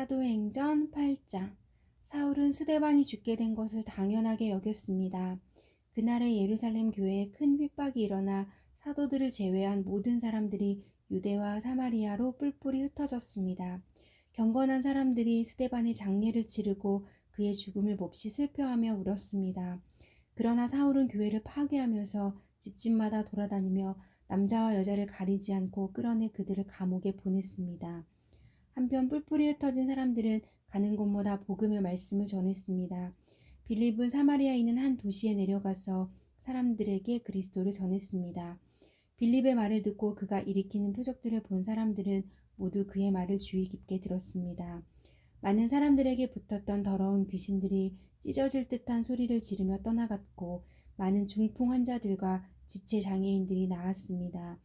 사도행전 8장. 사울은 스데반이 죽게 된 것을 당연하게 여겼습니다. 그날의 예루살렘 교회에 큰 핍박이 일어나 사도들을 제외한 모든 사람들이 유대와 사마리아로 뿔뿔이 흩어졌습니다. 경건한 사람들이 스데반의 장례를 치르고 그의 죽음을 몹시 슬퍼하며 울었습니다. 그러나 사울은 교회를 파괴하면서 집집마다 돌아다니며 남자와 여자를 가리지 않고 끌어내 그들을 감옥에 보냈습니다. 한편 뿔뿔이 흩어진 사람들은 가는 곳마다 복음의 말씀을 전했습니다. 빌립은 사마리아에 있는 한 도시에 내려가서 사람들에게 그리스도를 전했습니다. 빌립의 말을 듣고 그가 일으키는 표적들을 본 사람들은 모두 그의 말을 주의 깊게 들었습니다. 많은 사람들에게 붙었던 더러운 귀신들이 찢어질 듯한 소리를 지르며 떠나갔고 많은 중풍 환자들과 지체 장애인들이 나았습니다.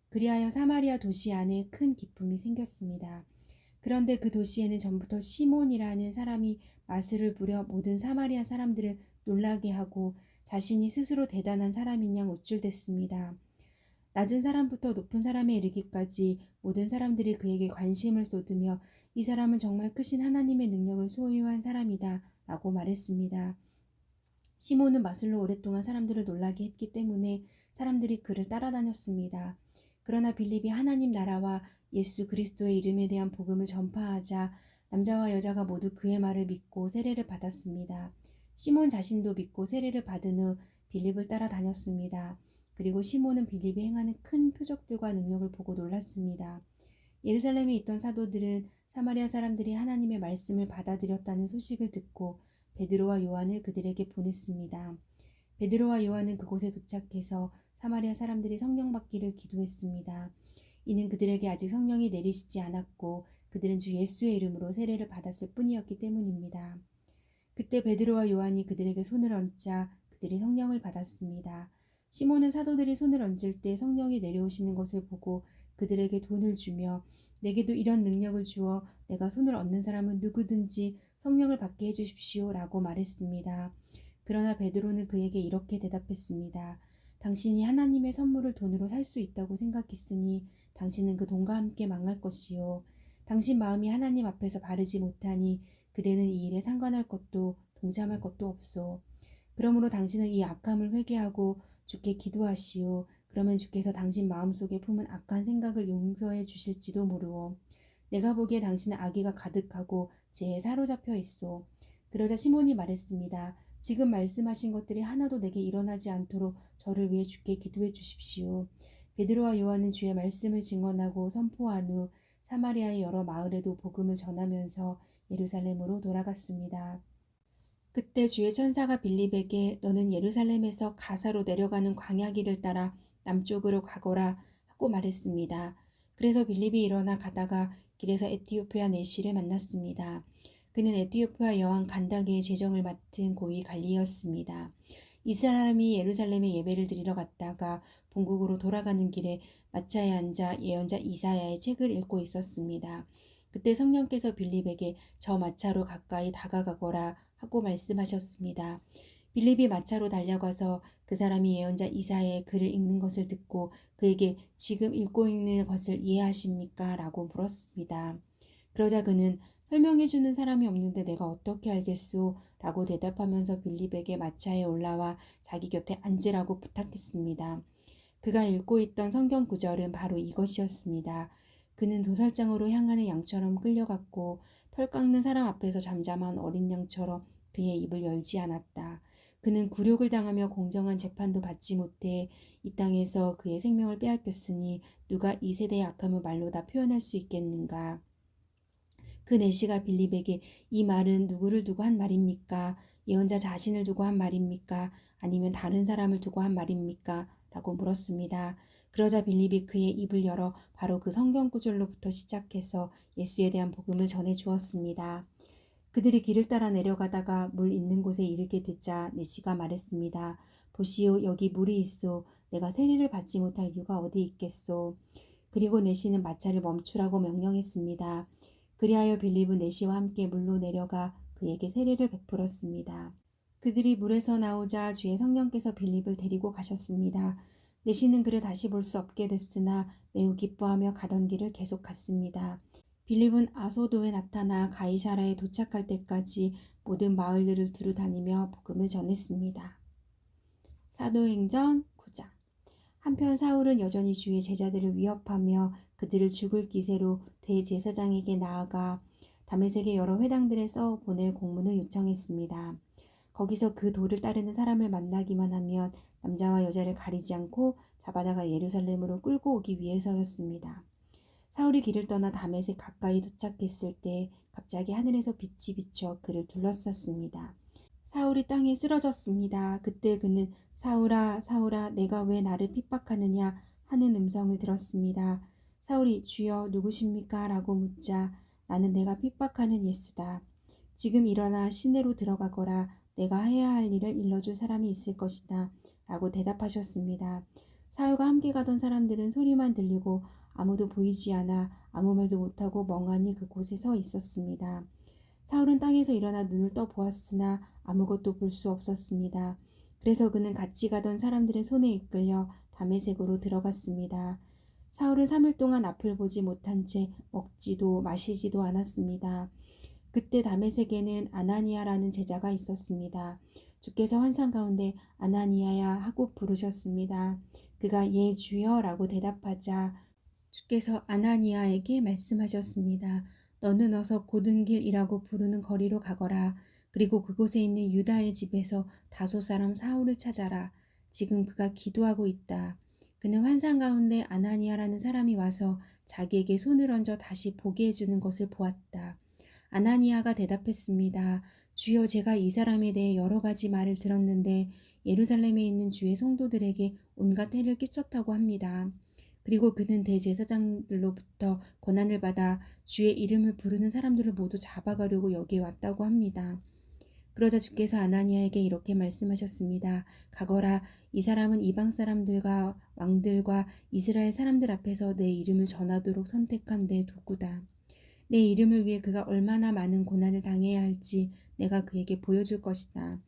그리하여 사마리아 도시 안에 큰 기쁨이 생겼습니다. 그런데 그 도시에는 전부터 시몬이라는 사람이 마술을 부려 모든 사마리아 사람들을 놀라게 하고 자신이 스스로 대단한 사람인 양 우쭐댔습니다. 낮은 사람부터 높은 사람에 이르기까지 모든 사람들이 그에게 관심을 쏟으며 이 사람은 정말 크신 하나님의 능력을 소유한 사람이다 라고 말했습니다. 시몬은 마술로 오랫동안 사람들을 놀라게 했기 때문에 사람들이 그를 따라다녔습니다. 그러나 빌립이 하나님 나라와 예수 그리스도의 이름에 대한 복음을 전파하자 남자와 여자가 모두 그의 말을 믿고 세례를 받았습니다. 시몬 자신도 믿고 세례를 받은 후 빌립을 따라다녔습니다. 그리고 시몬은 빌립이 행하는 큰 표적들과 능력을 보고 놀랐습니다. 예루살렘에 있던 사도들은 사마리아 사람들이 하나님의 말씀을 받아들였다는 소식을 듣고 베드로와 요한을 그들에게 보냈습니다. 베드로와 요한은 그곳에 도착해서 사마리아 사람들이 성령 받기를 기도했습니다. 이는 그들에게 아직 성령이 내리시지 않았고 그들은 주 예수의 이름으로 세례를 받았을 뿐이었기 때문입니다. 그때 베드로와 요한이 그들에게 손을 얹자 그들이 성령을 받았습니다. 시몬은 사도들이 손을 얹을 때 성령이 내려오시는 것을 보고 그들에게 돈을 주며 내게도 이런 능력을 주어 내가 손을 얹는 사람은 누구든지 성령을 받게 해주십시오 라고 말했습니다. 그러나 베드로는 그에게 이렇게 대답했습니다. 당신이 하나님의 선물을 돈으로 살 수 있다고 생각했으니 당신은 그 돈과 함께 망할 것이요. 당신 마음이 하나님 앞에서 바르지 못하니 그대는 이 일에 상관할 것도 동참할 것도 없소. 그러므로 당신은 이 악함을 회개하고 주께 기도하시오. 그러면 주께서 당신 마음속에 품은 악한 생각을 용서해 주실지도 모르오. 내가 보기에 당신은 악의가 가득하고 죄에 사로잡혀 있소. 그러자 시몬이 말했습니다. 지금 말씀하신 것들이 하나도 내게 일어나지 않도록 저를 위해 주께 기도해 주십시오. 베드로와 요한은 주의 말씀을 증언하고 선포한 후 사마리아의 여러 마을에도 복음을 전하면서 예루살렘으로 돌아갔습니다. 그때 주의 천사가 빌립에게 너는 예루살렘에서 가사로 내려가는 광야길을 따라 남쪽으로 가거라 하고 말했습니다. 그래서 빌립이 일어나 가다가 길에서 에티오피아 내시를 만났습니다. 그는 에티오피아 여왕 간다게의 재정을 맡은 고위 관리였습니다. 이 사람이 예루살렘에 예배를 드리러 갔다가 본국으로 돌아가는 길에 마차에 앉아 예언자 이사야의 책을 읽고 있었습니다. 그때 성령께서 빌립에게 저 마차로 가까이 다가가거라 하고 말씀하셨습니다. 빌립이 마차로 달려가서 그 사람이 예언자 이사야의 글을 읽는 것을 듣고 그에게 지금 읽고 있는 것을 이해하십니까? 라고 물었습니다. 그러자 그는 설명해주는 사람이 없는데 내가 어떻게 알겠소? 라고 대답하면서 빌립에게 마차에 올라와 자기 곁에 앉으라고 부탁했습니다. 그가 읽고 있던 성경 구절은 바로 이것이었습니다. 그는 도살장으로 향하는 양처럼 끌려갔고 털 깎는 사람 앞에서 잠잠한 어린 양처럼 그의 입을 열지 않았다. 그는 굴욕을 당하며 공정한 재판도 받지 못해 이 땅에서 그의 생명을 빼앗겼으니 누가 이 세대의 악함을 말로 다 표현할 수 있겠는가. 그 내시가 빌립에게 이 말은 누구를 두고 한 말입니까? 예언자 자신을 두고 한 말입니까? 아니면 다른 사람을 두고 한 말입니까? 라고 물었습니다. 그러자 빌립이 그의 입을 열어 바로 그 성경 구절로부터 시작해서 예수에 대한 복음을 전해 주었습니다. 그들이 길을 따라 내려가다가 물 있는 곳에 이르게 되자 내시가 말했습니다. 보시오, 여기 물이 있소. 내가 세례를 받지 못할 이유가 어디 있겠소. 그리고 내시는 마차를 멈추라고 명령했습니다. 그리하여 빌립은 내시와 함께 물로 내려가 그에게 세례를 베풀었습니다. 그들이 물에서 나오자 주의 성령께서 빌립을 데리고 가셨습니다. 내시는 그를 다시 볼 수 없게 됐으나 매우 기뻐하며 가던 길을 계속 갔습니다. 빌립은 아소도에 나타나 가이사라에 도착할 때까지 모든 마을들을 두루 다니며 복음을 전했습니다. 사도행전 9장. 한편 사울은 여전히 주의 제자들을 위협하며 그들을 죽을 기세로 대제사장에게 나아가 다메섹의 여러 회당들에 써 보낼 공문을 요청했습니다. 거기서 그 도를 따르는 사람을 만나기만 하면 남자와 여자를 가리지 않고 잡아다가 예루살렘으로 끌고 오기 위해서였습니다. 사울이 길을 떠나 다메섹 가까이 도착했을 때 갑자기 하늘에서 빛이 비쳐 그를 둘러쌌습니다. 사울이 땅에 쓰러졌습니다. 그때 그는 사울아, 사울아, 내가 왜 나를 핍박하느냐 하는 음성을 들었습니다. 사울이 주여 누구십니까? 라고 묻자 나는 내가 핍박하는 예수다. 지금 일어나 시내로 들어가거라. 내가 해야 할 일을 일러줄 사람이 있을 것이다. 라고 대답하셨습니다. 사울과 함께 가던 사람들은 소리만 들리고 아무도 보이지 않아 아무 말도 못하고 멍하니 그곳에 서 있었습니다. 사울은 땅에서 일어나 눈을 떠 보았으나 아무것도 볼 수 없었습니다. 그래서 그는 같이 가던 사람들의 손에 이끌려 다메섹으로 들어갔습니다. 사울은 3일 동안 앞을 보지 못한 채 먹지도 마시지도 않았습니다. 그때 다메섹에는 아나니아라는 제자가 있었습니다. 주께서 환상 가운데 아나니아야 하고 부르셨습니다. 그가 예 주여 라고 대답하자 주께서 아나니아에게 말씀하셨습니다. 너는 어서 고든길이라고 부르는 거리로 가거라. 그리고 그곳에 있는 유다의 집에서 다소 사람 사울을 찾아라. 지금 그가 기도하고 있다. 그는 환상 가운데 아나니아라는 사람이 와서 자기에게 손을 얹어 다시 보게 해주는 것을 보았다. 아나니아가 대답했습니다. 주여 제가 이 사람에 대해 여러 가지 말을 들었는데 예루살렘에 있는 주의 성도들에게 온갖 해를 끼쳤다고 합니다. 그리고 그는 대제사장들로부터 권한을 받아 주의 이름을 부르는 사람들을 모두 잡아가려고 여기에 왔다고 합니다. 그러자 주께서 아나니아에게 이렇게 말씀하셨습니다. 가거라. 이 사람은 이방 사람들과 왕들과 이스라엘 사람들 앞에서 내 이름을 전하도록 선택한 내 도구다. 내 이름을 위해 그가 얼마나 많은 고난을 당해야 할지 내가 그에게 보여줄 것이다.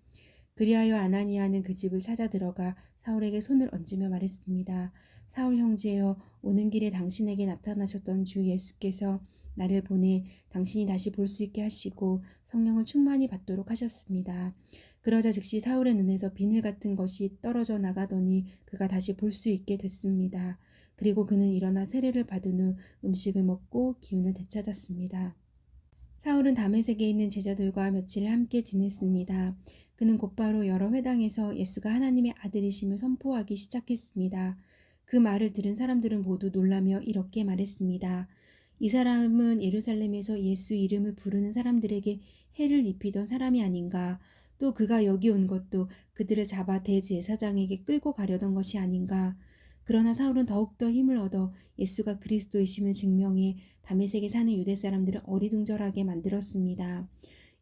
그리하여 아나니아는 그 집을 찾아 들어가 사울에게 손을 얹으며 말했습니다. 사울 형제여, 오는 길에 당신에게 나타나셨던 주 예수께서 나를 보내 당신이 다시 볼 수 있게 하시고 성령을 충만히 받도록 하셨습니다. 그러자 즉시 사울의 눈에서 비늘 같은 것이 떨어져 나가더니 그가 다시 볼 수 있게 됐습니다. 그리고 그는 일어나 세례를 받은 후 음식을 먹고 기운을 되찾았습니다. 사울은 다메섹에 있는 제자들과 며칠을 함께 지냈습니다. 그는 곧바로 여러 회당에서 예수가 하나님의 아들이심을 선포하기 시작했습니다. 그 말을 들은 사람들은 모두 놀라며 이렇게 말했습니다. 이 사람은 예루살렘에서 예수 이름을 부르는 사람들에게 해를 입히던 사람이 아닌가. 또 그가 여기 온 것도 그들을 잡아 대제사장에게 끌고 가려던 것이 아닌가. 그러나 사울은 더욱더 힘을 얻어 예수가 그리스도이심을 증명해 다메섹에 사는 유대 사람들을 어리둥절하게 만들었습니다.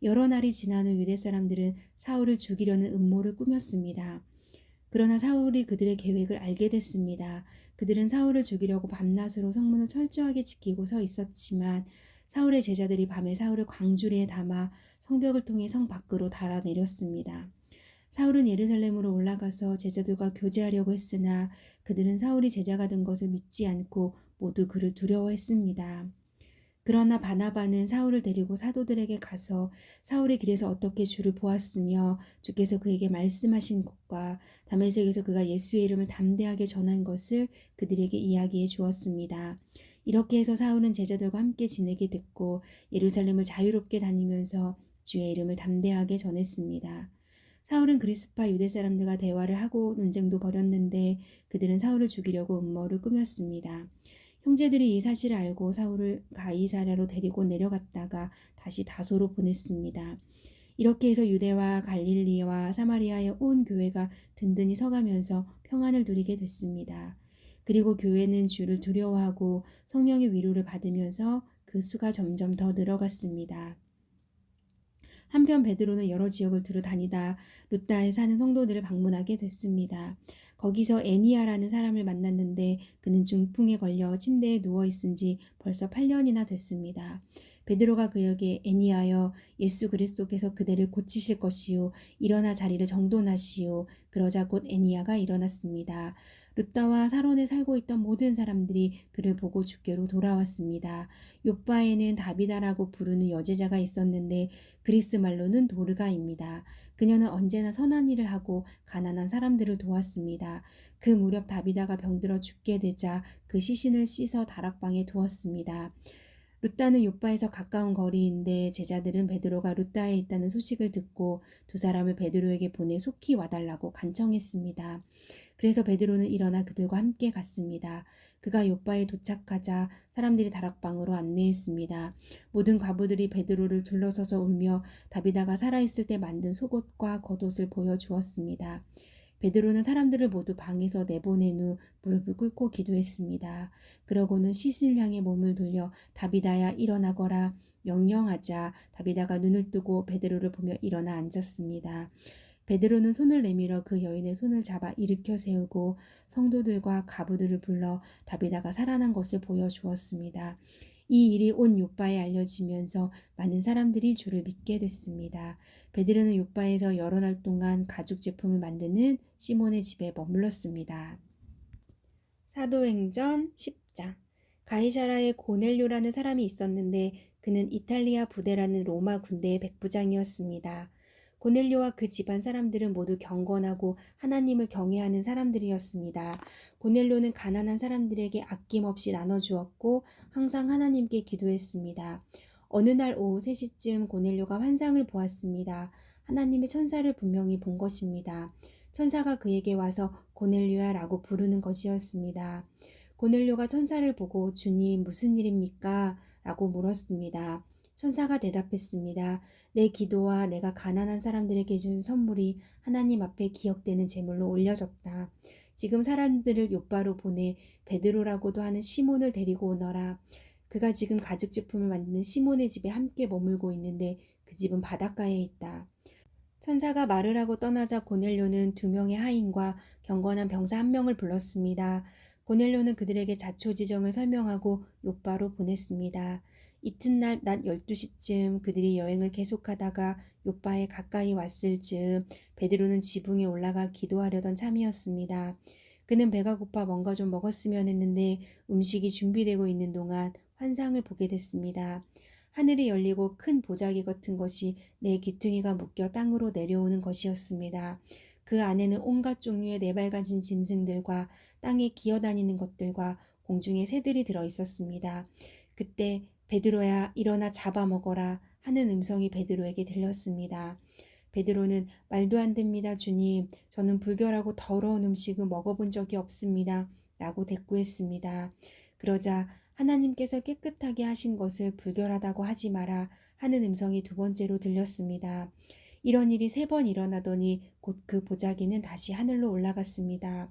여러 날이 지난 후 유대 사람들은 사울을 죽이려는 음모를 꾸몄습니다. 그러나 사울이 그들의 계획을 알게 됐습니다. 그들은 사울을 죽이려고 밤낮으로 성문을 철저하게 지키고 서 있었지만 사울의 제자들이 밤에 사울을 광주리에 담아 성벽을 통해 성 밖으로 달아내렸습니다. 사울은 예루살렘으로 올라가서 제자들과 교제하려고 했으나 그들은 사울이 제자가 된 것을 믿지 않고 모두 그를 두려워했습니다. 그러나 바나바는 사울을 데리고 사도들에게 가서 사울의 길에서 어떻게 주를 보았으며 주께서 그에게 말씀하신 것과 다메섹에서 그가 예수의 이름을 담대하게 전한 것을 그들에게 이야기해 주었습니다. 이렇게 해서 사울은 제자들과 함께 지내게 됐고 예루살렘을 자유롭게 다니면서 주의 이름을 담대하게 전했습니다. 사울은 그리스파 유대 사람들과 대화를 하고 논쟁도 벌였는데 그들은 사울을 죽이려고 음모를 꾸몄습니다. 형제들이 이 사실을 알고 사울을 가이사랴로 데리고 내려갔다가 다시 다소로 보냈습니다. 이렇게 해서 유대와 갈릴리와 사마리아의 온 교회가 든든히 서가면서 평안을 누리게 됐습니다. 그리고 교회는 주를 두려워하고 성령의 위로를 받으면서 그 수가 점점 더 늘어갔습니다. 한편 베드로는 여러 지역을 두루 다니다 루다에 사는 성도들을 방문하게 됐습니다. 거기서 애니야라는 사람을 만났는데 그는 중풍에 걸려 침대에 누워 있은 지 벌써 8년이나 됐습니다. 베드로가 그에게 애니야여 예수 그리스도께서 그대를 고치실 것이요 일어나 자리를 정돈하시오. 그러자 곧 애니야가 일어났습니다. 룻다와 사론에 살고 있던 모든 사람들이 그를 보고 주께로 돌아왔습니다. 욥바에는 다비다라고 부르는 여제자가 있었는데 그리스 말로는 도르가입니다. 그녀는 언제나 선한 일을 하고 가난한 사람들을 도왔습니다. 그 무렵 다비다가 병들어 죽게 되자 그 시신을 씻어 다락방에 두었습니다. 룻다는 욥바에서 가까운 거리인데 제자들은 베드로가 룻다에 있다는 소식을 듣고 두 사람을 베드로에게 보내 속히 와달라고 간청했습니다. 그래서 베드로는 일어나 그들과 함께 갔습니다. 그가 욥바에 도착하자 사람들이 다락방으로 안내했습니다. 모든 과부들이 베드로를 둘러서서 울며 다비다가 살아있을 때 만든 속옷과 겉옷을 보여주었습니다. 베드로는 사람들을 모두 방에서 내보낸 후 무릎을 꿇고 기도했습니다. 그러고는 시신을 향해 몸을 돌려 다비다야 일어나거라 명령하자 다비다가 눈을 뜨고 베드로를 보며 일어나 앉았습니다. 베드로는 손을 내밀어 그 여인의 손을 잡아 일으켜 세우고 성도들과 가부들을 불러 다비다가 살아난 것을 보여주었습니다. 이 일이 온 욥바에 알려지면서 많은 사람들이 주를 믿게 됐습니다. 베드로는 욥바에서 여러 날 동안 가죽 제품을 만드는 시몬의 집에 머물렀습니다. 사도행전 10장. 가이사라에 고넬료라는 사람이 있었는데 그는 이탈리아 부대라는 로마 군대의 백부장이었습니다. 고넬료와 그 집안 사람들은 모두 경건하고 하나님을 경외하는 사람들이었습니다. 고넬료는 가난한 사람들에게 아낌없이 나눠주었고 항상 하나님께 기도했습니다. 어느 날 오후 3시쯤 고넬료가 환상을 보았습니다. 하나님의 천사를 분명히 본 것입니다. 천사가 그에게 와서 고넬료야 라고 부르는 것이었습니다. 고넬료가 천사를 보고 주님 무슨 일입니까? 라고 물었습니다. 천사가 대답했습니다. 내 기도와 내가 가난한 사람들에게 준 선물이 하나님 앞에 기억되는 제물로 올려졌다. 지금 사람들을 욥바로 보내 베드로라고도 하는 시몬을 데리고 오너라. 그가 지금 가죽 제품을 만드는 시몬의 집에 함께 머물고 있는데 그 집은 바닷가에 있다. 천사가 말을 하고 떠나자 고넬료는 2명의 하인과 경건한 병사 1명을 불렀습니다. 고넬료는 그들에게 자초지정을 설명하고 욥바로 보냈습니다. 이튿날 낮 12시쯤 그들이 여행을 계속하다가 욥바에 가까이 왔을 즈음 베드로는 지붕에 올라가 기도하려던 참이었습니다. 그는 배가 고파 뭔가 좀 먹었으면 했는데 음식이 준비되고 있는 동안 환상을 보게 됐습니다. 하늘이 열리고 큰 보자기 같은 것이 네 귀퉁이가 묶여 땅으로 내려오는 것이었습니다. 그 안에는 온갖 종류의 4발가진 짐승들과 땅에 기어다니는 것들과 공중의 새들이 들어 있었습니다. 그때 베드로야 일어나 잡아먹어라 하는 음성이 베드로에게 들렸습니다. 베드로는 말도 안 됩니다 주님. 저는 불결하고 더러운 음식은 먹어본 적이 없습니다. 라고 대꾸했습니다. 그러자 하나님께서 깨끗하게 하신 것을 불결하다고 하지 마라 하는 음성이 2번째로 들렸습니다. 이런 일이 3번 일어나더니 곧 그 보자기는 다시 하늘로 올라갔습니다.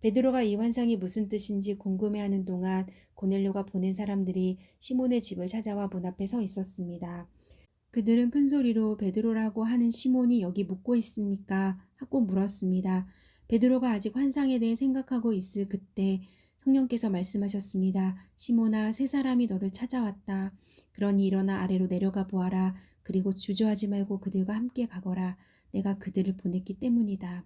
베드로가 이 환상이 무슨 뜻인지 궁금해하는 동안 고넬료가 보낸 사람들이 시몬의 집을 찾아와 문 앞에 서 있었습니다. 그들은 큰 소리로 베드로라고 하는 시몬이 여기 묵고 있습니까? 하고 물었습니다. 베드로가 아직 환상에 대해 생각하고 있을 그때 성령께서 말씀하셨습니다. 시몬아, 3사람이 너를 찾아왔다. 그러니 일어나 아래로 내려가 보아라. 그리고 주저하지 말고 그들과 함께 가거라. 내가 그들을 보냈기 때문이다.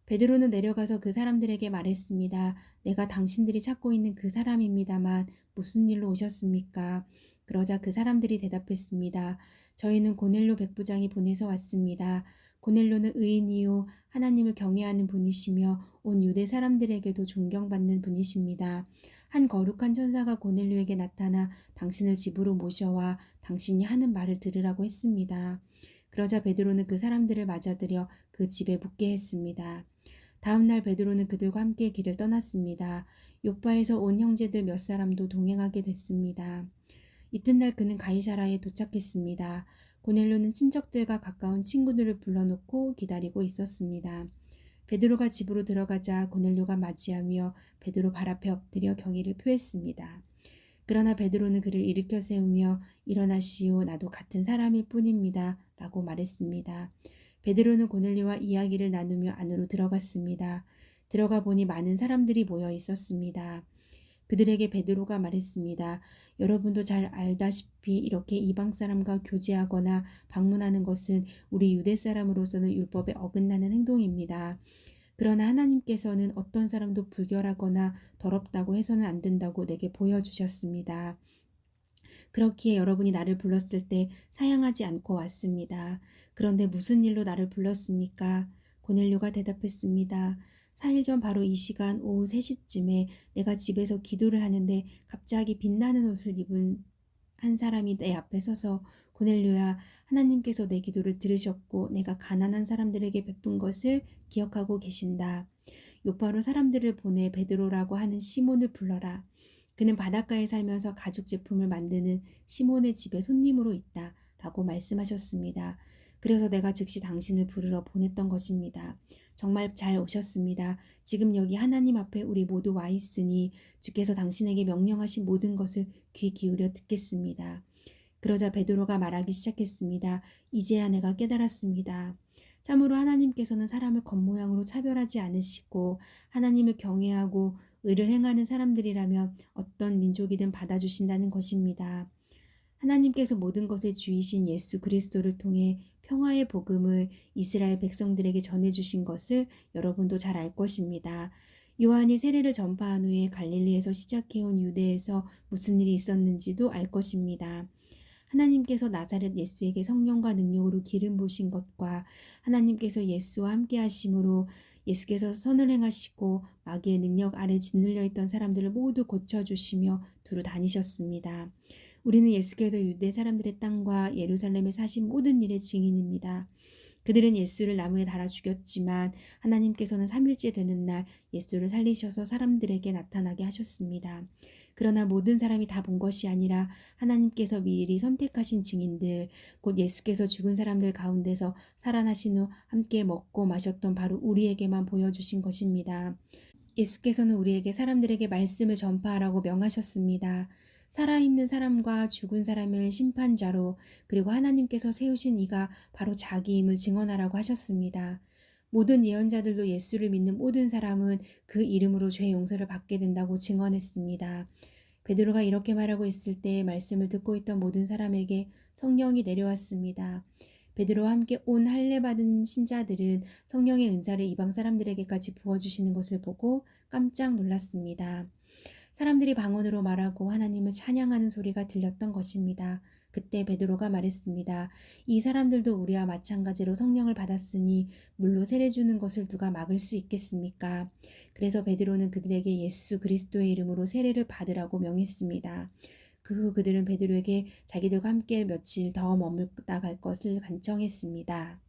베드로는 내려가서 그 사람들에게 말했습니다. 내가 당신들이 찾고 있는 그 사람입니다만 무슨 일로 오셨습니까? 그러자 그 사람들이 대답했습니다. 저희는 고넬료 백부장이 보내서 왔습니다. 고넬료는 의인이요 하나님을 경외하는 분이시며 온 유대 사람들에게도 존경받는 분이십니다. 한 거룩한 천사가 고넬료에게 나타나 당신을 집으로 모셔와 당신이 하는 말을 들으라고 했습니다. 그러자 베드로는 그 사람들을 맞아들여 그 집에 묵게 했습니다. 다음 날 베드로는 그들과 함께 길을 떠났습니다. 욥바에서 온 형제들 몇 사람도 동행하게 됐습니다. 이튿날 그는 가이사라에 도착했습니다. 고넬료는 친척들과 가까운 친구들을 불러놓고 기다리고 있었습니다. 베드로가 집으로 들어가자 고넬료가 맞이하며 베드로 발 앞에 엎드려 경의를 표했습니다. 그러나 베드로는 그를 일으켜 세우며 일어나시오 나도 같은 사람일 뿐입니다. 라고 말했습니다. 베드로는 고넬료와 이야기를 나누며 안으로 들어갔습니다. 들어가 보니 많은 사람들이 모여 있었습니다. 그들에게 베드로가 말했습니다. 여러분도 잘 알다시피 이렇게 이방 사람과 교제하거나 방문하는 것은 우리 유대 사람으로서는 율법에 어긋나는 행동입니다. 그러나 하나님께서는 어떤 사람도 불결하거나 더럽다고 해서는 안 된다고 내게 보여주셨습니다. 그렇기에 여러분이 나를 불렀을 때 사양하지 않고 왔습니다. 그런데 무슨 일로 나를 불렀습니까? 고넬료가 대답했습니다. 4일 전 바로 이 시간 오후 3시쯤에 내가 집에서 기도를 하는데 갑자기 빛나는 옷을 입은 한 사람이 내 앞에 서서 고넬료야, 하나님께서 내 기도를 들으셨고 내가 가난한 사람들에게 베푼 것을 기억하고 계신다. 요바로 사람들을 보내 베드로라고 하는 시몬을 불러라. 그는 바닷가에 살면서 가죽 제품을 만드는 시몬의 집에 손님으로 있다. 라고 말씀하셨습니다. 그래서 내가 즉시 당신을 부르러 보냈던 것입니다. 정말 잘 오셨습니다. 지금 여기 하나님 앞에 우리 모두 와 있으니 주께서 당신에게 명령하신 모든 것을 귀 기울여 듣겠습니다. 그러자 베드로가 말하기 시작했습니다. 이제야 내가 깨달았습니다. 참으로 하나님께서는 사람을 겉모양으로 차별하지 않으시고 하나님을 경외하고 의를 행하는 사람들이라면 어떤 민족이든 받아주신다는 것입니다. 하나님께서 모든 것의 주이신 예수 그리스도를 통해 평화의 복음을 이스라엘 백성들에게 전해주신 것을 여러분도 잘 알 것입니다. 요한이 세례를 전파한 후에 갈릴리에서 시작해온 유대에서 무슨 일이 있었는지도 알 것입니다. 하나님께서 나사렛 예수에게 성령과 능력으로 기름 부으신 것과 하나님께서 예수와 함께 하심으로 예수께서 선을 행하시고 마귀의 능력 아래 짓눌려 있던 사람들을 모두 고쳐주시며 두루 다니셨습니다. 우리는 예수께서 유대 사람들의 땅과 예루살렘에 사신 모든 일의 증인입니다. 그들은 예수를 나무에 달아 죽였지만 하나님께서는 3일째 되는 날 예수를 살리셔서 사람들에게 나타나게 하셨습니다. 그러나 모든 사람이 다 본 것이 아니라 하나님께서 미리 선택하신 증인들, 곧 예수께서 죽은 사람들 가운데서 살아나신 후 함께 먹고 마셨던 바로 우리에게만 보여주신 것입니다. 예수께서는 우리에게 사람들에게 말씀을 전파하라고 명하셨습니다. 살아있는 사람과 죽은 사람을 심판자로 그리고 하나님께서 세우신 이가 바로 자기임을 증언하라고 하셨습니다. 모든 예언자들도 예수를 믿는 모든 사람은 그 이름으로 죄 용서를 받게 된다고 증언했습니다. 베드로가 이렇게 말하고 있을 때 말씀을 듣고 있던 모든 사람에게 성령이 내려왔습니다. 베드로와 함께 온 할례 받은 신자들은 성령의 은사를 이방 사람들에게까지 부어주시는 것을 보고 깜짝 놀랐습니다. 사람들이 방언으로 말하고 하나님을 찬양하는 소리가 들렸던 것입니다. 그때 베드로가 말했습니다. 이 사람들도 우리와 마찬가지로 성령을 받았으니 물로 세례 주는 것을 누가 막을 수 있겠습니까? 그래서 베드로는 그들에게 예수 그리스도의 이름으로 세례를 받으라고 명했습니다. 그 후 그들은 베드로에게 자기들과 함께 며칠 더 머물다 갈 것을 간청했습니다.